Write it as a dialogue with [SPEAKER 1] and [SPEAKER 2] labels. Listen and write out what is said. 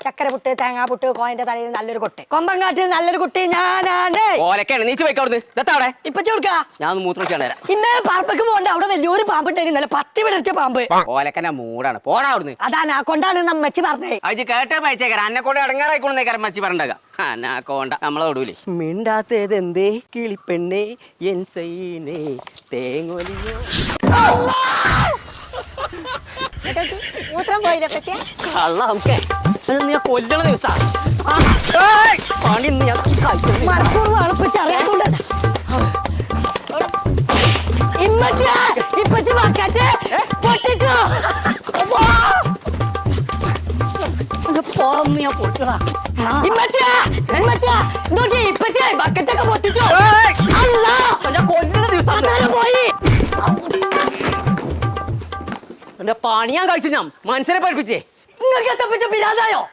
[SPEAKER 1] ചക്കര പുട്ട് തേങ്ങാ പുട്ട് കോയന്റെ തലയിൽ നല്ലൊരു കൊട്ട് കൊമ്പങ്കാട്ടിൽ നല്ലൊരു കുട്ടി ഞാനാണ്.
[SPEAKER 2] ഓലക്കാണ് നീച്ച് പോയിക്കോ അവിടുന്ന്. ഇതെത്താ അവിടെ
[SPEAKER 1] ഇപ്പൊ ചോദിക്കാ
[SPEAKER 2] ഞാൻ മൂത്രം തരാം.
[SPEAKER 1] ഇന്നലെ പറമ്പക്ക് പോകണ്ട അവിടെ വലിയൊരു പാമ്പ് ഉണ്ടായിരുന്നു. നല്ല 10 വിടർച്ച പാമ്പ്.
[SPEAKER 2] ഓലക്കന്റെ മൂടാണ് പോടാ അവിടുന്ന്.
[SPEAKER 1] അതാ കൊണ്ടാണ് നമ്മച്ചി പറഞ്ഞേ.
[SPEAKER 2] അത് കേട്ടോ പയച്ചേക്കാരം അന്നെ കൊണ്ട് ഇടങ്ങാറായിക്കൊണ്ടേക്കാരം മച്ചി പറഞ്ഞേക്കാം. അന്നാക്കോണ്ട നമ്മളെ വിടൂലേ. മിണ്ടാത്തത് എന്തേ കിളിപ്പെണ്ണേ എൻ സൈനേ തേങ്ങൊലിയോ
[SPEAKER 1] മൂത്രം പോയില്ലേ പറ്റിയ
[SPEAKER 2] കള്ള നമുക്ക് നീ കൊല്ലണ ദിവസാ പണി ഞാൻ
[SPEAKER 1] മറക്കൂർ അളപ്പിച്ച് അറിയാത്തോണ്ട് ഇപ്പച്ചി വാക്കാറ്റ് പൊട്ടിച്ചോ
[SPEAKER 2] പുറന്ന് ഞാൻ പൊട്ടടാ.
[SPEAKER 1] ഇപ്പച്ചി ബക്കറ്റൊക്കെ പൊട്ടിച്ചോ.
[SPEAKER 2] കൊല്ലണ ദിവസം
[SPEAKER 1] പോയി
[SPEAKER 2] എന്റെ പണി ഞാൻ കഴിച്ചു. ഞാൻ മനസ്സിനെ പഠിപ്പിച്ചേ.
[SPEAKER 1] നിങ്ങൾക്ക് എത്തപ്പിച്ച പിരാതായോ?